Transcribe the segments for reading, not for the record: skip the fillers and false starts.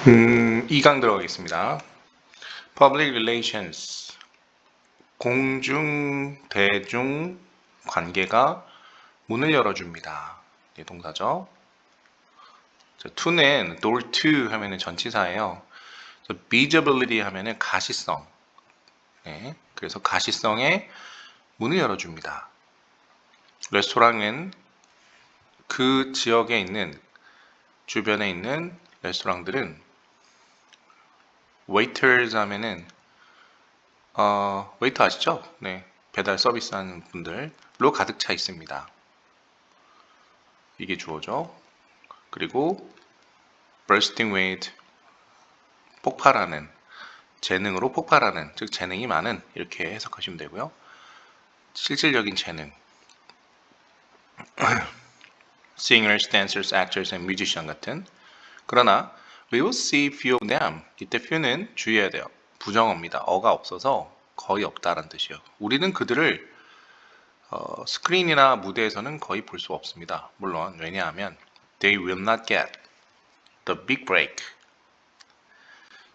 2강 들어가겠습니다. Public Relations, 공중, 대중 관계가 문을 열어줍니다. 네, 동사죠. to는 door to 하면은 전치사예요. visibility 하면은 가시성. 네, 그래서 가시성에 문을 열어줍니다. 레스토랑은 그 지역에 있는 주변에 있는 레스토랑들은 waiters 하면은 웨이터 아시죠? 네, 배달 서비스 하는 분들로 가득 차 있습니다. 이게 주어죠. 그리고 bursting with, 폭발하는, 재능으로 폭발하는, 즉 재능이 많은, 이렇게 해석하시면 되고요. 실질적인 재능, singers, dancers, actors, and musician 같은. 그러나 we will see few of them. 이때 few는 주의해야 돼요. 부정어입니다. 어가 없어서 거의 없다라는 뜻이에요. 우리는 그들을 스크린이나 무대에서는 거의 볼 수 없습니다. 물론 왜냐하면 they will not get the big break.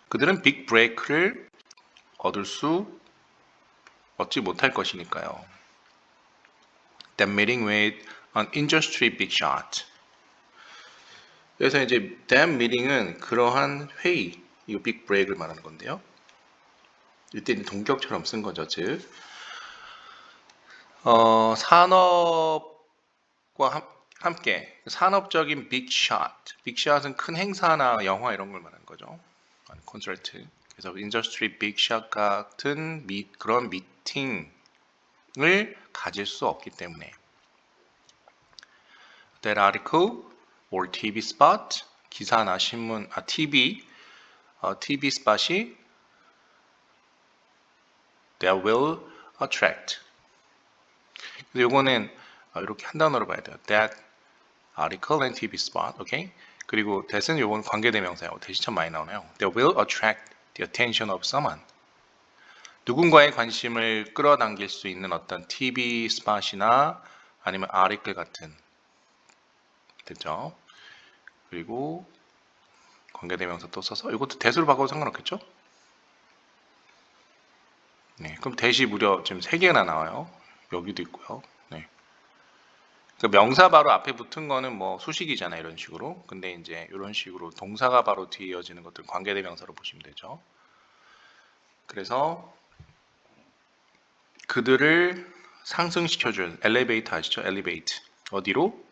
그들은 빅 브레이크를 얻지 못할 것이니까요. That meeting with an industry big shot. 그래서 이제 that meeting은 그러한 회의, 이 빅 브레이크를 말하는 건데요. 이때 동격처럼 쓴 거죠. 즉 산업과 함께 산업적인 빅샷, 빅샷은 큰 행사나 영화 이런 걸 말하는 거죠. 콘서트. 그래서 인더스트리 빅샷 같은 그런 미팅을 가질 수 없기 때문에 that article or TV spot, 기사나 신문, TV spot이 that will attract. 그래서 요거는 이렇게 한 단어로 봐야 돼요. That article and TV spot, 오케이? 그리고 that은 요건 관계대명사예요. that이 참 많이 나오네요. That will attract the attention of someone. 누군가의 관심을 끌어당길 수 있는 어떤 TV 스팟이나 아니면 article 같은, 됐죠? 그리고 관계대명사 또 써서 이것도 that으로 바꿔도 상관없겠죠? 네, 그럼 that이 무려 지금 3개나 나와요. 여기도 있고요. 네. 그 명사 바로 앞에 붙은 거는 뭐 수식이잖아요, 이런 식으로. 근데 이제 이런 식으로 동사가 바로 뒤에 이어지는 것들 관계대명사로 보시면 되죠. 그래서 그들을 상승시켜준 엘리베이터 아시죠? 엘리베이트. 어디로?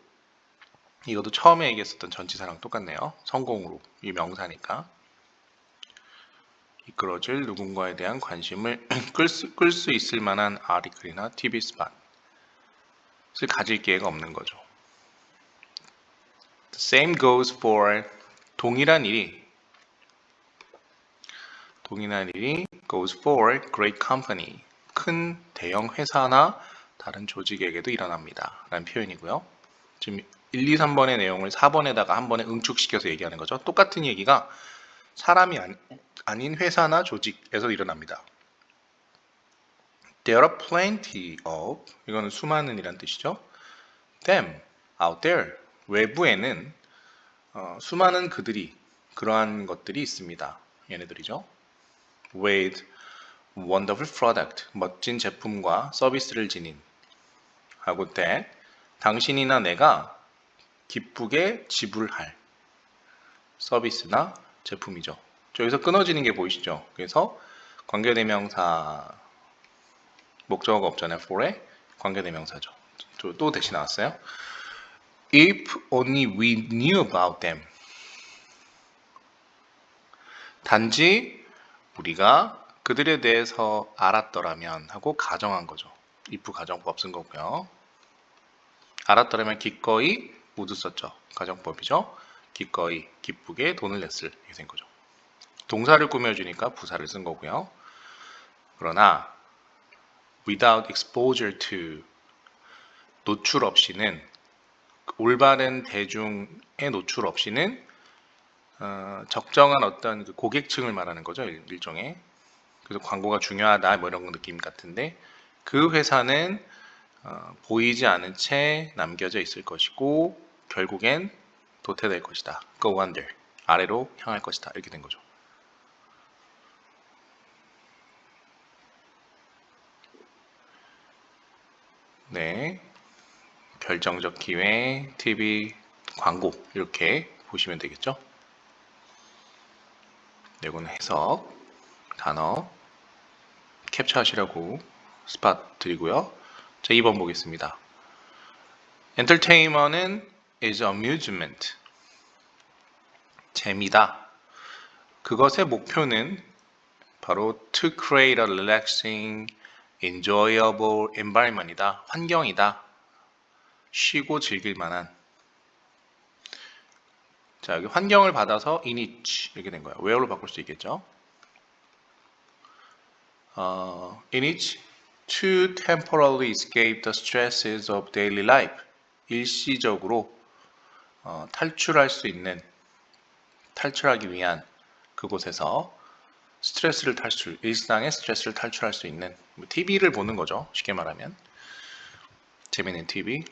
이것도 처음에 얘기했었던 전치사랑 똑같네요. 성공으로. 이 명사니까. 이끌어줄 누군가에 대한 관심을 끌 수 있을 만한 아티클이나 TV 스팟을 가질 기회가 없는 거죠. The same goes for 동일한 일이 goes for great company, 큰 대형 회사나 다른 조직에게도 일어납니다. 라는 표현이고요. 지금 1, 2, 3번의 내용을 4번에다가 한 번에 응축시켜서 얘기하는 거죠. 똑같은 얘기가 사람이 아닌 회사나 조직에서 일어납니다. There are plenty of, 이거는 수많은 이란 뜻이죠. Them, out there, 외부에는 수많은 그들이, 그러한 것들이 있습니다. 얘네들이죠. With wonderful product, 멋진 제품과 서비스를 지닌, 하고 that, 당신이나 내가 기쁘게 지불할 서비스나 제품이죠. 여기서 끊어지는 게 보이시죠? 그래서 관계대명사 목적어가 없잖아요. for에 관계대명사죠. 또 대신 나왔어요. If only we knew about them. 단지 우리가 그들에 대해서 알았더라면 하고 가정한 거죠. if 가정법 쓴 거고요. 알았더라면 기꺼이 모두 썼죠. 가정법이죠. 기꺼이 기쁘게 돈을 냈을 이렇게 된 거죠. 동사를 꾸며주니까 부사를 쓴 거고요. 그러나 without exposure to, 노출 없이는, 올바른 대중의 노출 없이는 적정한 어떤 그 고객층을 말하는 거죠. 일종의. 그래서 광고가 중요하다 뭐 이런 느낌 같은데 그 회사는 보이지 않은 채 남겨져 있을 것이고 결국엔 도태될 것이다. Go under. 아래로 향할 것이다. 이렇게 된 거죠. 네, 결정적 기회, TV, 광고 이렇게 보시면 되겠죠. 네, 이거는 해석, 단어 캡처하시라고 스팟 드리고요. 자, 2번 보겠습니다. Entertainment은 is amusement. 재미다. 그것의 목표는 바로 to create a relaxing, enjoyable environment이다. 환경이다. 쉬고 즐길 만한. 자, 여기 환경을 받아서 in which 이렇게 된 거예요. where로 바꿀 수 있겠죠. In which to temporarily escape the stresses of daily life. 일시적으로 탈출할 수 있는, 탈출하기 위한 그곳에서 스트레스를 일상의 스트레스를 탈출할 수 있는 TV를 보는 거죠. 쉽게 말하면 재미있는 TV.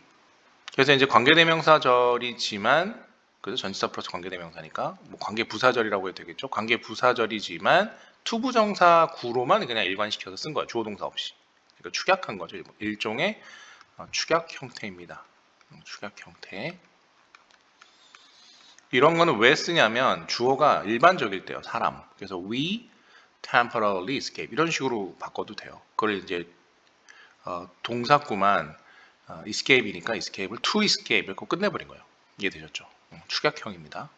그래서 이제 관계대명사절이지만 그래서 전치사 플러스 관계대명사니까 뭐 관계부사절이라고 해도 되겠죠. 관계부사절이지만 투부정사 구로만 그냥 일관시켜서 쓴 거예요. 주어동사 없이. 그러니까 축약한 거죠. 일종의 축약 형태입니다. 축약 형태. 이런 거는 왜 쓰냐면 주어가 일반적일 때요. 사람. 그래서 we temporarily escape 이런 식으로 바꿔도 돼요. 그걸 이제 동사구만 escape이니까 escape을 to escape 이렇게 끝내버린 거예요. 이해되셨죠? 축약형입니다.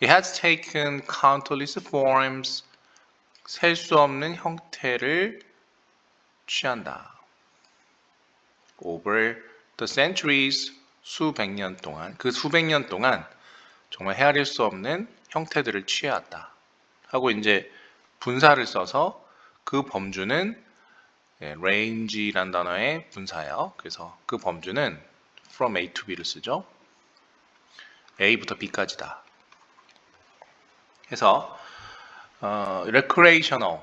It has taken countless forms. 셀 수 없는 형태를 취한다. Over the centuries. 수백 년 동안. 그 수백 년 동안 정말 헤아릴 수 없는 형태들을 취해왔다. 하고 이제 분사를 써서 그 범주는 range란 단어의 분사예요. 그래서 그 범주는 from A to B를 쓰죠. A부터 B까지다. 해서 recreational,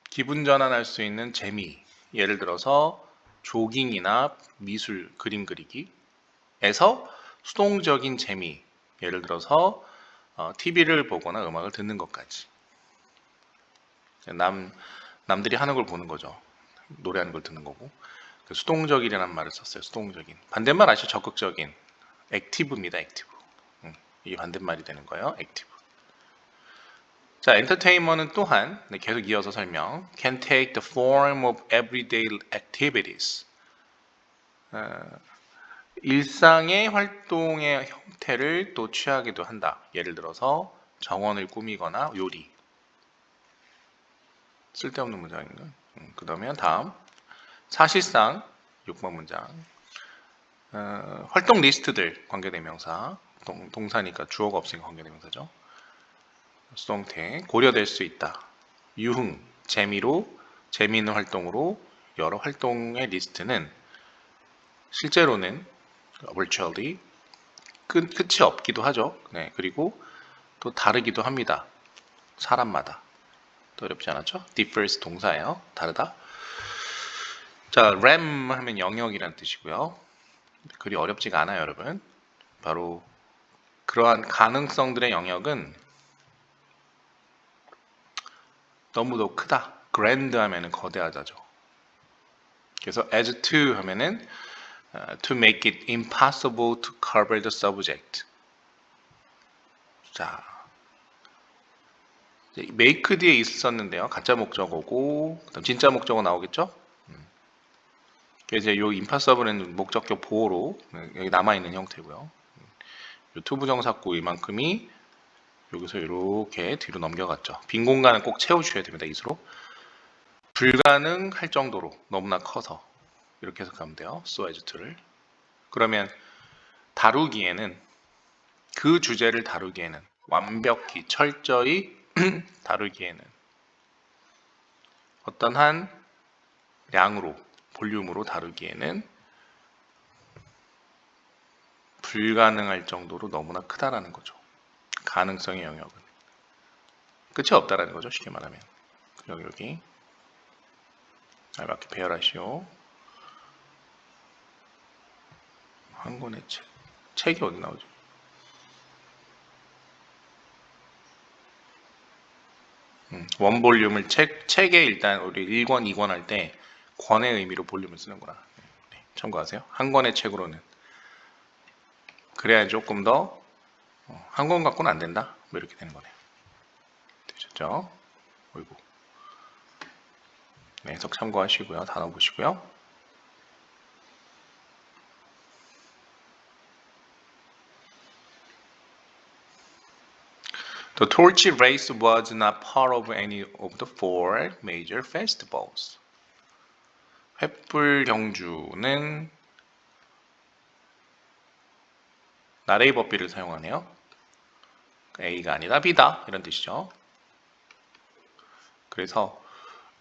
기분 전환할 수 있는 재미. 예를 들어서 조깅이나 미술, 그림 그리기에서 수동적인 재미. 예를 들어서 TV를 보거나 음악을 듣는 것까지. 남들이 하는 걸 보는 거죠. 노래하는 걸 듣는 거고. 수동적이라는 말을 썼어요. 수동적인. 반대말 아시죠? 적극적인. 액티브입니다. 액티브. 이게 반대말이 되는 거예요. 액티브. 자, 엔터테인먼트는 또한 계속 이어서 설명. Can take the form of everyday activities. 일상의 활동의 형태를 또 취하기도 한다. 예를 들어서 정원을 꾸미거나 요리. 쓸데없는 문장인가? 그 다음에 다음 사실상 6번 문장 활동 리스트들 관계대명사 동사니까 주어가 없으니까 관계대명사죠. 수동태 고려될 수 있다. 유흥 재미로 재미있는 활동으로 여러 활동의 리스트는 실제로는 virtually 끝이 없기도 하죠. 네, 그리고 또 다르기도 합니다. 사람마다. 또 어렵지 않았죠? differs 동사예요. 다르다. 자, RAM 하면 영역이란 뜻이고요. 그리 어렵지가 않아요, 여러분. 바로 그러한 가능성들의 영역은 너무도 크다. grand 하면은 거대하다죠. 그래서 as to 하면은 to make it impossible to cover the subject. 자, make 뒤에 있었는데요. 가짜 목적어고 그다음 진짜 목적어 나오겠죠? 그래서 이 impossible은 목적격 보호로 여기 남아 있는 형태고요. 이 투부정사구 이만큼이 여기서 이렇게 뒤로 넘겨갔죠. 빈 공간은 꼭 채워주셔야 됩니다. 이수로. 불가능할 정도로 너무나 커서 이렇게 해석하면 돼요. so as to를. 그러면 다루기에는 그 주제를 다루기에는 완벽히 철저히 다루기에는 어떤 한 양으로 볼륨으로 다루기에는 불가능할 정도로 너무나 크다라는 거죠. 가능성의 영역은 끝이 없다라는 거죠. 쉽게 말하면 여기 알맞게 배열하시오. 한 권의 책이 어디 나오죠? 원볼륨을 책에 일단 우리 1권, 2권 할 때 권의 의미로 볼륨을 쓰는구나. 네, 참고하세요. 한 권의 책으로는. 그래야 조금 더 한 권 갖고는 안 된다. 뭐 이렇게 되는 거네요. 되셨죠? 어이구. 네, 해석 참고하시고요. 단어 보시고요. The torch race was not part of any of the four major festivals. 횃불 경주는 나레이 법비를 사용하네요. A가 아니다 B다 이런 뜻이죠. 그래서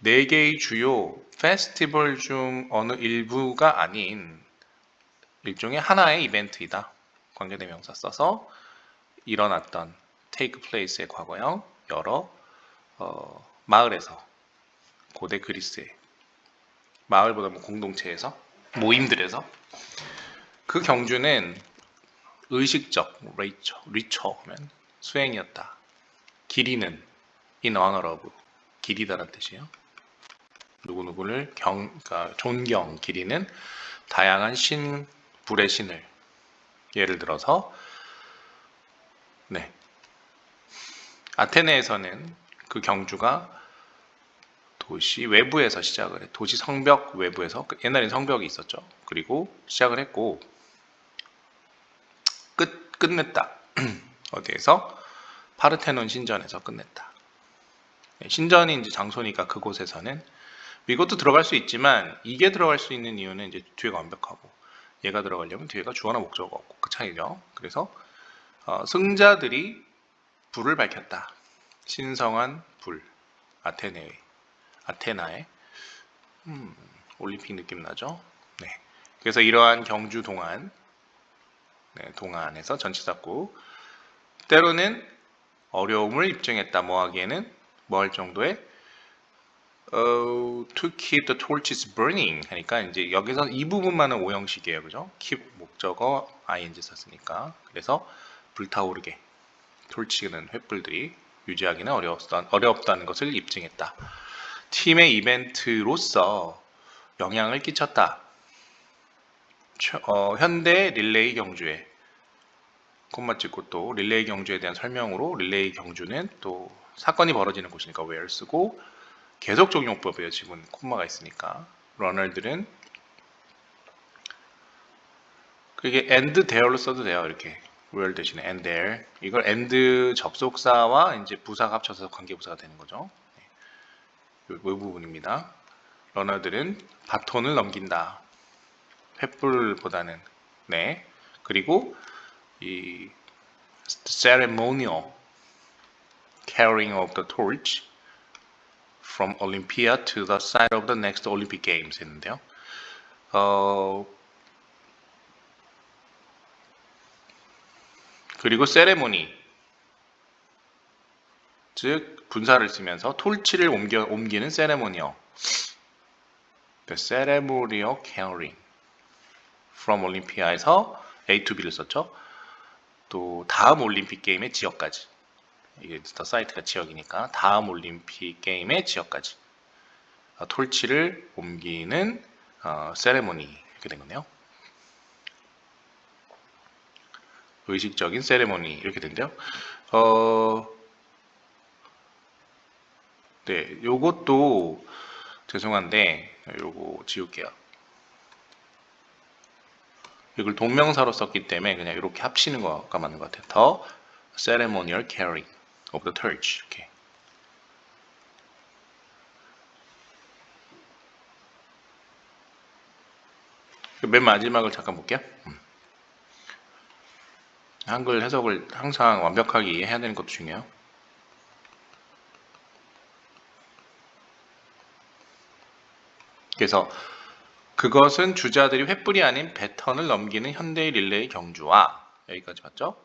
4개의 주요 페스티벌 중 어느 일부가 아닌 일종의 하나의 이벤트이다. 관계대명사 써서 일어났던 take place의 과거형 여러 마을에서 고대 그리스의 마을보다 뭐 공동체에서 모임들에서 그 경주는 의식적 리처 하면 수행이었다. 기리는 in honor of 기리다라는 뜻이에요. 누구누구를 그러니까 존경 기리는 다양한 신 불의 신을 예를 들어서 네 아테네에서는 그 경주가 도시 외부에서 시작을 해. 도시 성벽 외부에서 옛날엔 성벽이 있었죠. 그리고 시작을 했고 끝냈다. 어디에서? 파르테논 신전에서 끝냈다. 신전이 이제 장소니까 그곳에서는 이것도 들어갈 수 있지만 이게 들어갈 수 있는 이유는 이제 뒤에가 완벽하고 얘가 들어가려면 뒤에가 주어나 목적어가 없고 그 차이죠. 그래서 승자들이 불을 밝혔다. 신성한 불. 아테나의 올림픽 느낌 나죠? 네. 그래서 이러한 경주 동안에서 전치사구 때로는 어려움을 입증했다. 뭐 하기에는 뭐 할 정도의 to keep the torches burning 하니까 이제 여기서 이 부분만은 오형식이에요. 그죠? keep 목적어 ing 썼으니까. 그래서 불타오르게 torch는 횃불들이 유지하기는 어렵다는 것을 입증했다. 팀의 이벤트로서 영향을 끼쳤다. 현대 릴레이 경주에 콤마 찍고 또 릴레이 경주에 대한 설명으로 릴레이 경주는 또 사건이 벌어지는 곳이니까 where 쓰고 계속 적용법이에요. 지금 콤마가 있으니까 러너들은 그게 and there로 써도 돼요. 이렇게 where 대신에 and there 이걸 and 접속사와 이제 부사가 합쳐서 관계부사가 되는 거죠. 이 부분입니다. 러너들은 바톤을 넘긴다. 횃불보다는 네 그리고 이 ceremonial carrying of the torch from Olympia to the site of the next Olympic Games 했는데요. 그리고 ceremony 즉 분사를 쓰면서 톨치를 옮기는 ceremonial the ceremonial carrying from Olympia에서 A to B를 썼죠. 또 다음 올림픽 게임의 지역까지 이게 더 사이트가 지역이니까 다음 올림픽 게임의 지역까지 톨치를 옮기는 세레모니 이렇게 된 거네요. 의식적인 세레모니 이렇게 된대요. 네, 요것도 죄송한데 요거 지울게요. 이걸 동명사로 썼기 때문에 그냥 이렇게 합치는 거가 맞는 것 같아요. The ceremonial carrying of the torch 이렇게. 맨 마지막을 잠깐 볼게요. 한글 해석을 항상 완벽하게 이해해야 되는 것도 중요해요. 그래서 그것은 주자들이 횃불이 아닌 배턴을 넘기는 현대의 릴레이 경주와 여기까지 봤죠?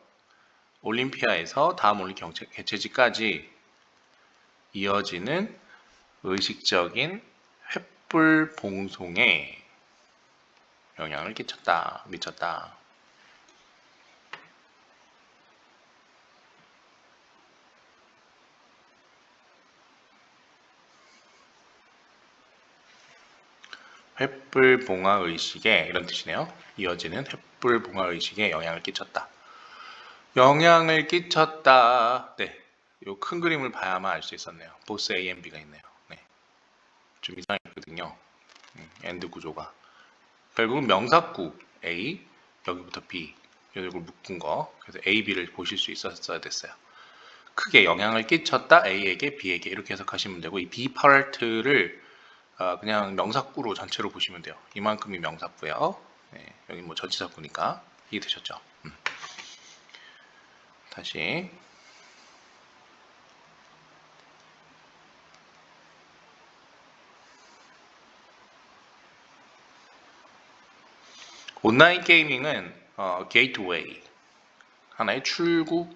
올림피아에서 다음 올림픽 개최지까지 이어지는 의식적인 횃불 봉송에 영향을 미쳤다. 횃불봉화의식에 이런 뜻이네요. 이어지는 횃불봉화의식에 영향을 끼쳤다. 영향을 끼쳤다. 네, 요 큰 그림을 봐야만 알 수 있었네요. 보스 A, B가 있네요. 네, 좀 이상했거든요. 엔드 구조가. 결국은 명사구 A, 여기부터 B, 이걸 묶은 거. 그래서 A, B를 보실 수 있었어야 됐어요. 크게 영향을 끼쳤다 A에게 B에게 이렇게 해석하시면 되고, 이 B 파트를 그냥 명사구로 전체로 보시면 돼요. 이만큼이 명사구예요. 네, 여기 뭐 전치사구니까 이해되셨죠? 다시 온라인 게이밍은 게이트웨이, 하나의 출구,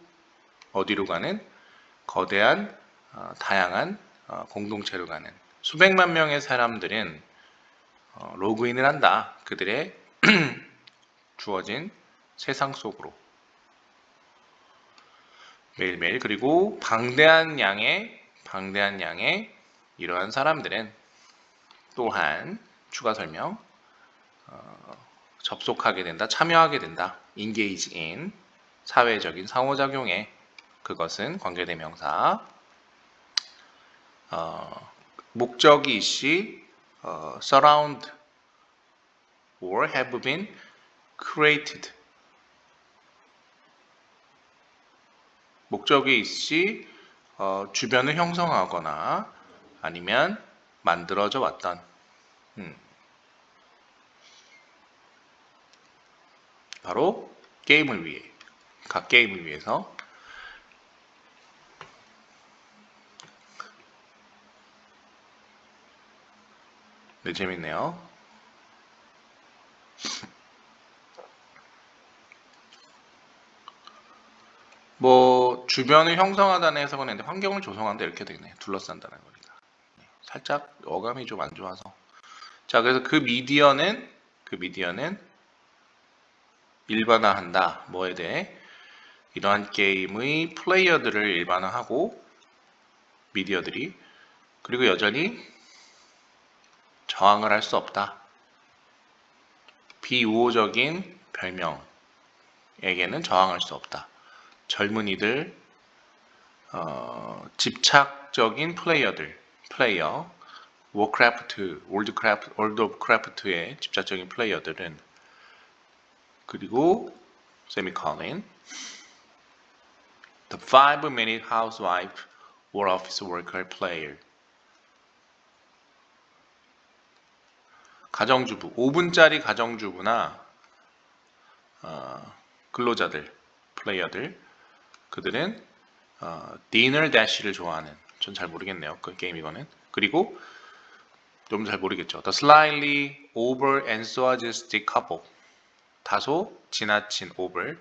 어디로 가는 거대한 다양한 공동체로 가는 수백만 명의 사람들은 로그인을 한다. 그들의 주어진 세상 속으로 매일매일. 그리고 방대한 양의 이러한 사람들은 또한 추가 설명 접속하게 된다, 참여하게 된다. engage in 사회적인 상호작용에, 그것은 관계대명사. 목적이 시 surround or have been created. 목적이 있이 주변을 형성하거나 아니면 만들어져 왔던 바로 게임을 위해, 각 게임을 위해서. 네, 재밌네요. 뭐 주변을 형성하다는 해석은 했는데 환경을 조성한다 이렇게 되네. 둘러싼다는 거니까. 살짝 어감이 좀 안 좋아서. 자, 그래서 그 미디어는 일반화한다. 뭐에 대해? 이러한 게임의 플레이어들을 일반화하고, 미디어들이. 그리고 여전히 저항을 할 수 없다. 비우호적인 별명에게는 저항할 수 없다. 젊은이들, 집착적인 플레이어, 워크래프트, 월드 오브 크래프트의 집착적인 플레이어들은, 그리고 세미콜론, the 5-minute housewife or office worker player. 가정주부, 5분짜리 가정주부나 근로자들, 플레이어들, 그들은 디너 대시를 좋아하는, 전 잘 모르겠네요. 그 게임 이거는. 그리고 좀 잘 모르겠죠. The slightly over enthusiastic couple, 다소 지나친 over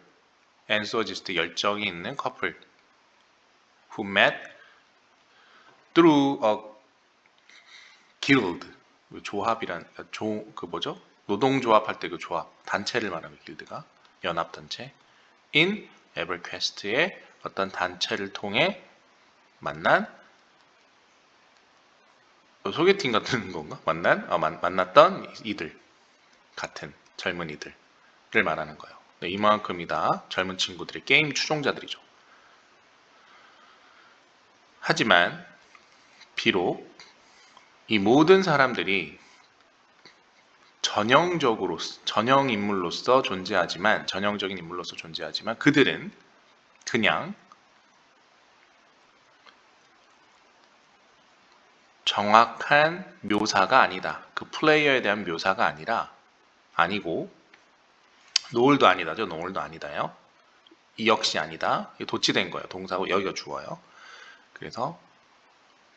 enthusiastic 열정이 있는 커플, who met through a guild, 조합이란 그 뭐죠? 노동조합 할 때 그 조합, 단체를 말하는 길드가 연합단체. in EverQuest의 어떤 단체를 통해 만난, 소개팅 같은 건가? 만났던 이들, 같은 젊은이들을 말하는 거예요. 네, 이만큼이다. 젊은 친구들의 게임 추종자들이죠. 하지만 비록 이 모든 사람들이 전형적인 인물로서 존재하지만 그들은 그냥 정확한 묘사가 아니다. 그 플레이어에 대한 묘사가 아니고, 노을도 아니다죠. 노을도 아니다요. 이 역시 아니다. 도치된 거예요. 동사고 여기가 주어요. 그래서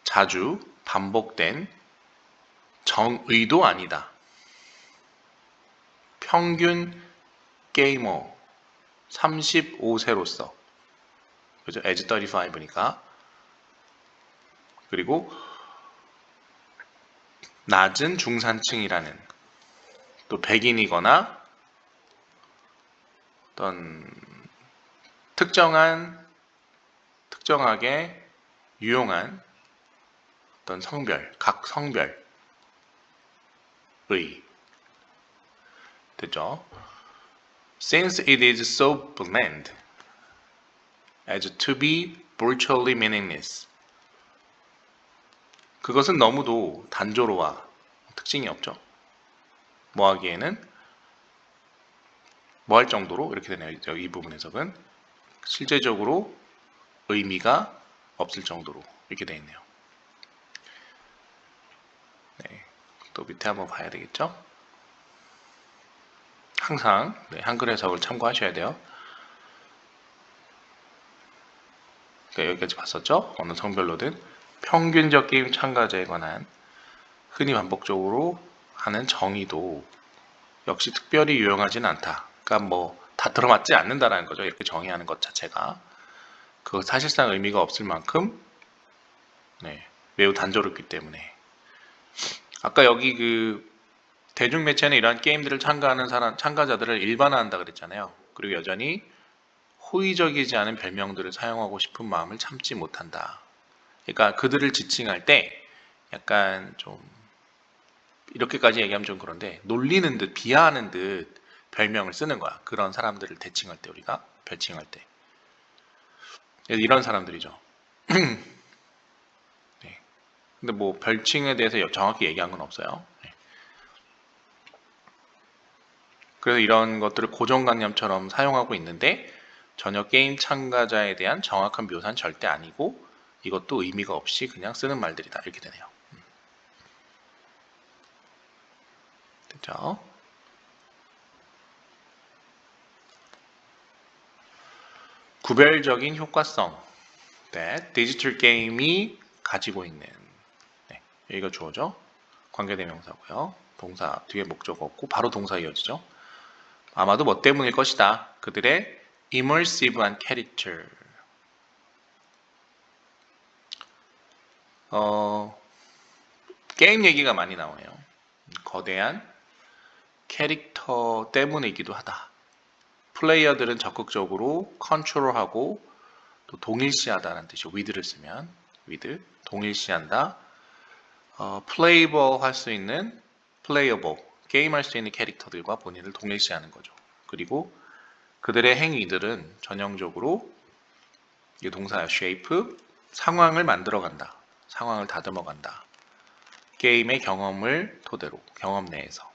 자주 반복된 정의도 아니다. 평균 게이머 35세로서, 그죠? age 35니까. 그리고 낮은 중산층이라는, 또 백인이거나 어떤 특정하게 유용한 어떤 각 성별, 의. 됐죠? Since it is so bland as to be virtually meaningless. 그것은 너무도 단조로워 특징이 없죠. 뭐 하기에는 뭐 할 정도로 이렇게 되네요. 이 부분 해석은 실제적으로 의미가 없을 정도로 이렇게 되어 있네요. 네, 또 밑에 한번 봐야 되겠죠? 항상 한글 해석을 참고하셔야 돼요. 그러니까 여기까지 봤었죠? 어느 성별로든 평균적 게임 참가자에 관한 흔히 반복적으로 하는 정의도 역시 특별히 유용하지는 않다. 그러니까 뭐 다 들어맞지 않는다라는 거죠. 이렇게 정의하는 것 자체가. 그거 사실상 의미가 없을 만큼 매우 단조롭기 때문에. 아까 여기 그 대중매체는 이러한 게임들을 참가하는 참가자들을 일반화한다 그랬잖아요. 그리고 여전히 호의적이지 않은 별명들을 사용하고 싶은 마음을 참지 못한다. 그러니까 그들을 지칭할 때 약간 좀 이렇게까지 얘기하면 좀 그런데 놀리는 듯 비하하는 듯 별명을 쓰는 거야. 그런 사람들을 대칭할 때 우리가 별칭할 때 이런 사람들이죠. 네. 근데 뭐 별칭에 대해서 정확히 얘기한 건 없어요. 네. 그래서 이런 것들을 고정관념처럼 사용하고 있는데 전혀 게임 참가자에 대한 정확한 묘사는 절대 아니고 이것도 의미가 없이 그냥 쓰는 말들이다 이렇게 되네요. 됐죠? 구별적인 효과성 디지털 게임이 가지고 있는 여기가 주어죠. 관계대명사고요. 동사 뒤에 목적 없고 바로 동사 이어지죠. 아마도 뭐 때문일 것이다. 그들의 immersive한 캐릭터. 게임 얘기가 많이 나오네요. 거대한 캐릭터 때문이기도 하다. 플레이어들은 적극적으로 컨트롤하고 또 동일시하다는 뜻이죠. with를 쓰면 with 동일시한다. 플레이버 할 수 있는 플레이어버 게임할 수 있는 캐릭터들과 본인을 동일시하는 거죠. 그리고 그들의 행위들은 전형적으로 이 동사의 shape 상황을 만들어간다. 상황을 다듬어간다. 게임의 경험을 토대로 경험 내에서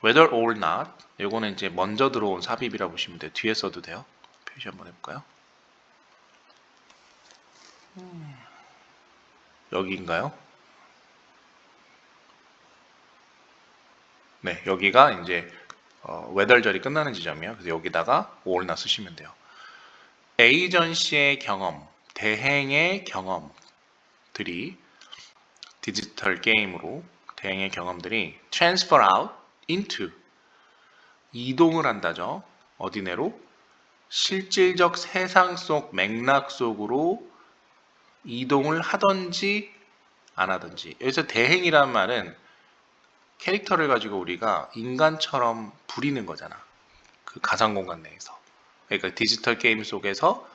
whether or not 이거는 이제 먼저 들어온 삽입이라고 보시면 돼요. 뒤에 써도 돼요. 표시 한번 해볼까요? 여기인가요? 네, 여기가 이제 whether절이 끝나는 지점이에요. 그래서 여기다가 or not 쓰시면 돼요. 에이전시의 경험, 대행의 경험들이 디지털 게임으로 대행의 경험들이 transfer out into 이동을 한다죠. 어디 내로? 실질적 세상 속 맥락 속으로 이동을 하든지 안 하든지. 여기서 대행이란 말은 캐릭터를 가지고 우리가 인간처럼 부리는 거잖아. 그 가상 공간 내에서. 그러니까 디지털 게임 속에서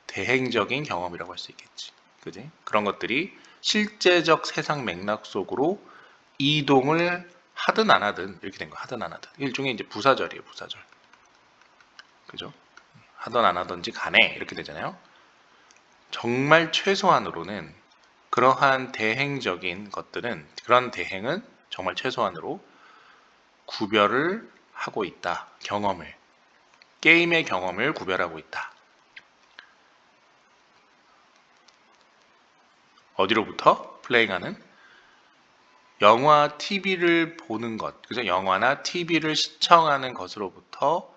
대행적인 경험이라고 할 수 있겠지. 그지? 그런 것들이 실제적 세상 맥락 속으로 이동을 하든 안 하든 이렇게 된 거. 하든 안 하든. 일종의 이제 부사절이에요. 부사절. 그죠? 하든 안 하든지 간에 이렇게 되잖아요. 정말 최소한으로는 그러한 대행적인 것들은 그런 대행은 정말 최소한으로 구별을 하고 있다. 경험을. 게임의 경험을 구별하고 있다. 어디로부터? 플레이하는 영화, TV를 보는 것, 그죠? 영화나 TV를 시청하는 것으로부터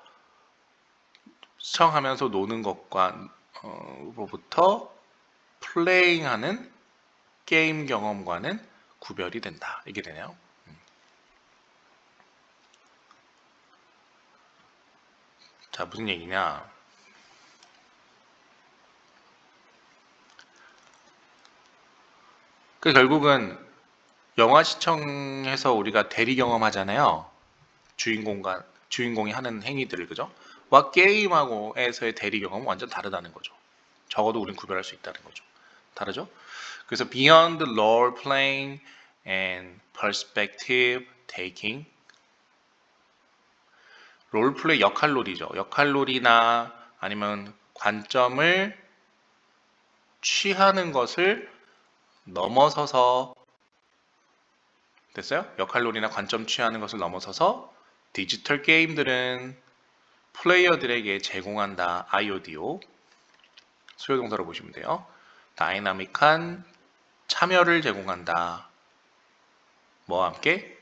시청하면서 노는 것과 로부터 플레이하는 게임 경험과는 구별이 된다. 이게 되네요. 자, 무슨 얘기냐? 그 결국은 영화 시청해서 우리가 대리 경험하잖아요. 주인공이 하는 행위들을 그죠? 와 게임하고에서의 대리 경험은 완전 다르다는 거죠. 적어도 우린 구별할 수 있다는 거죠. 다르죠? 그래서 beyond role playing and perspective taking. 롤플레이 역할놀이죠. 역할놀이나 아니면 관점을 취하는 것을 넘어서서 됐어요? 역할놀이나 관점 취하는 것을 넘어서서 디지털 게임들은 플레이어들에게 제공한다. IODO 수요동사로 보시면 돼요. 다이나믹한 참여를 제공한다. 뭐와 함께?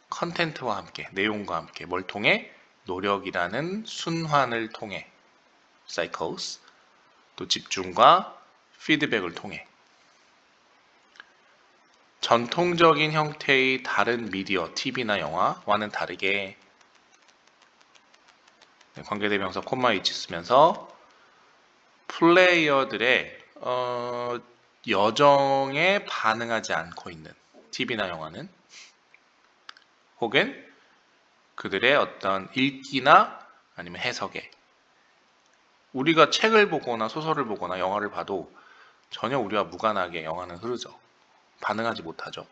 컨텐트와 함께, 내용과 함께. 뭘 통해? 노력이라는 순환을 통해. cycles. 또 집중과 피드백을 통해. 전통적인 형태의 다른 미디어, TV나 영화와는 다르게 관계대명사 콤마 위치 쓰면서 플레이어들의 여정에 반응하지 않고 있는 TV나 영화는 혹은 그들의 어떤 읽기나 아니면 해석에 우리가 책을 보거나 소설을 보거나 영화를 봐도 전혀 우리와 무관하게 영화는 흐르죠. 반응하지 못하죠.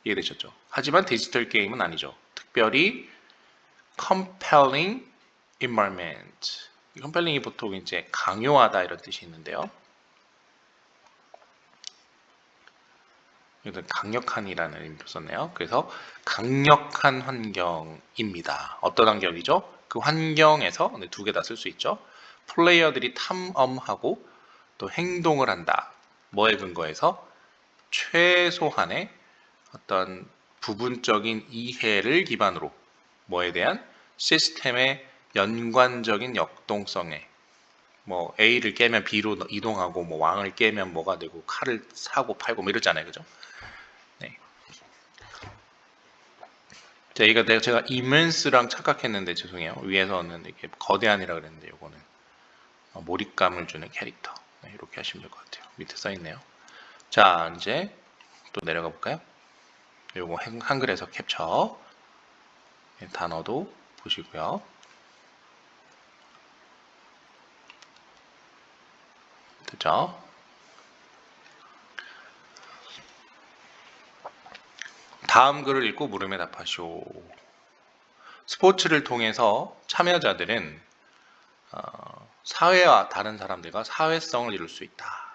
이해되셨죠? 하지만 디지털 게임은 아니죠. 특별히 compelling environment. compelling이 보통 이제 강요하다 이런 뜻이 있는데요. 여기서 강력한이라는 의미로 썼네요. 그래서 강력한 환경입니다. 어떤 환경이죠? 그 환경에서 두 개 다 쓸 수 있죠. 플레이어들이 탐험하고 또 행동을 한다. 뭐에 근거해서? 최소한의 어떤 부분적인 이해를 기반으로 뭐에 대한? 시스템의 연관적인 역동성에 뭐 A를 깨면 B로 이동하고 뭐 왕을 깨면 뭐가 되고 칼을 사고 팔고 뭐 이러잖아요. 그죠? 네. 제가 immense랑 착각했는데 죄송해요. 위에서는 이렇게 거대한이라 그랬는데 이거는 몰입감을 주는 캐릭터. 네, 이렇게 하시면 될 것 같아요. 밑에 써 있네요. 자, 이제 또 내려가 볼까요? 요거 한글에서 캡처. 네, 단어도 보시고요. 됐죠? 다음 글을 읽고 물음에 답하시오. 스포츠를 통해서 참여자들은 사회와 다른 사람들과 사회성을 이룰 수 있다.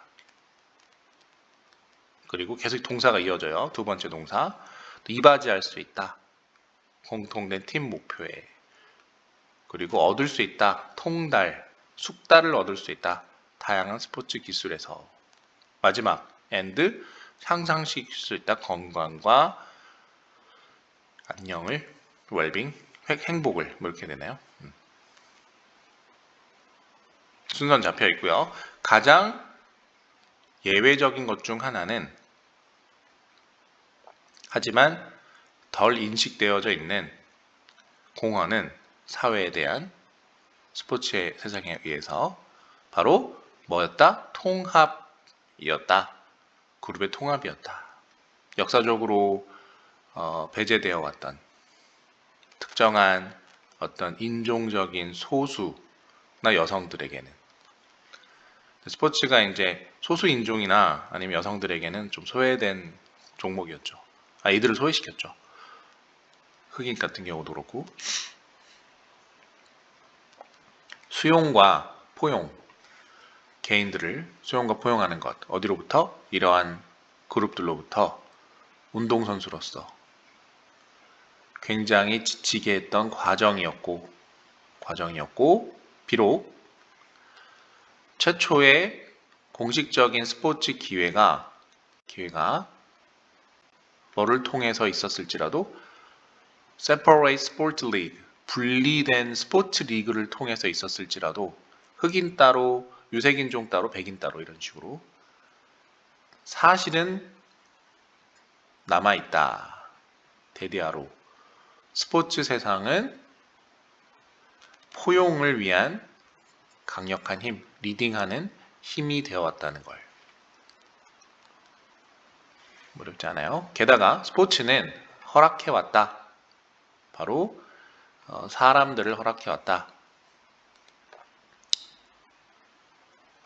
그리고 계속 동사가 이어져요. 두 번째 동사. 또 이바지할 수 있다. 공통된 팀 목표에. 그리고 얻을 수 있다. 통달, 숙달을 얻을 수 있다. 다양한 스포츠 기술에서. 마지막, and 상상시킬 수 있다. 건강과 안녕을, 웰빙, 행복을 뭐 이렇게 되나요? 순서는 잡혀 있고요. 가장 예외적인 것 중 하나는 하지만 덜 인식되어져 있는 공헌은 사회에 대한 스포츠의 세상에 의해서 바로 뭐였다? 통합이었다. 그룹의 통합이었다. 역사적으로 배제되어 왔던 특정한 어떤 인종적인 소수나 여성들에게는 스포츠가 이제 소수 인종이나 아니면 여성들에게는 좀 소외된 종목이었죠. 이들을 소외시켰죠. 흑인 같은 경우도 그렇고 수용과 포용 개인들을 수용과 포용하는 것 어디로부터? 이러한 그룹들로부터 운동선수로서 굉장히 지치게 했던 과정이었고 비록 최초의 공식적인 스포츠 기회가 뭐를 통해서 있었을지라도 Separate Sport League 분리된 스포츠 리그를 통해서 있었을지라도 흑인 따로, 유색인종 따로, 백인 따로 이런 식으로 사실은 남아있다. 대디아로 스포츠 세상은 포용을 위한 강력한 힘, 리딩하는 힘이 되어왔다는 걸. 어렵지 않아요. 게다가 스포츠는 허락해왔다. 바로 사람들을 허락해왔다.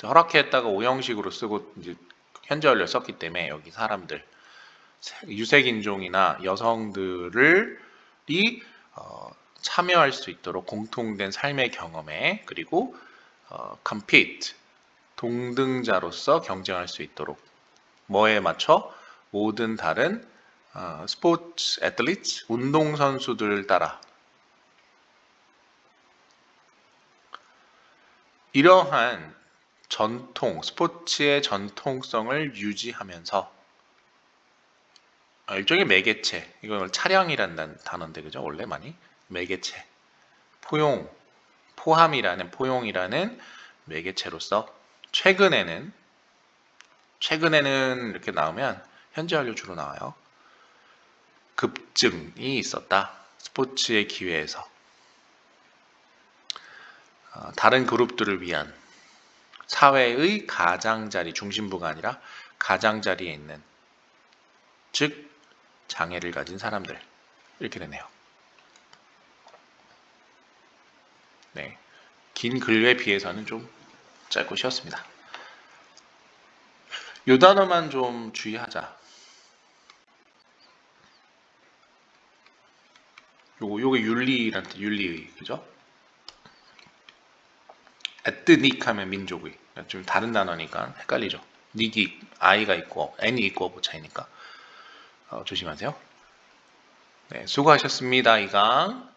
허락했다가 오형식으로 쓰고 이제 현재 완료 썼기 때문에 여기 사람들 유색 인종이나 여성들이 참여할 수 있도록 공통된 삶의 경험에 그리고 compete 동등자로서 경쟁할 수 있도록 뭐에 맞춰 모든 다른 스포츠 애틀리트 운동 선수들 따라 이러한 전통 스포츠의 전통성을 유지하면서 일종의 매개체 이걸 차량이라는 단어인데 그죠 원래 많이 매개체 포용 포함이라는 포용이라는 매개체로서 최근에는 이렇게 나오면 현재 완료 주로 나와요. 급증이 있었다. 스포츠의 기회에서 다른 그룹들을 위한 사회의 가장자리 중심부가 아니라 가장자리에 있는 즉 장애를 가진 사람들 이렇게 되네요. 네, 긴 글에 비해서는 좀 짧고 쉬웠습니다. 이 단어만 좀 주의하자. 요게 윤리란 뜻, 윤리의, 그죠? ethnic 하면 민족의. 좀 다른 단어니까 헷갈리죠. 닉이 I가 있고 N이 있고 뭐 차이니까 조심하세요. 네, 수고하셨습니다, 이강.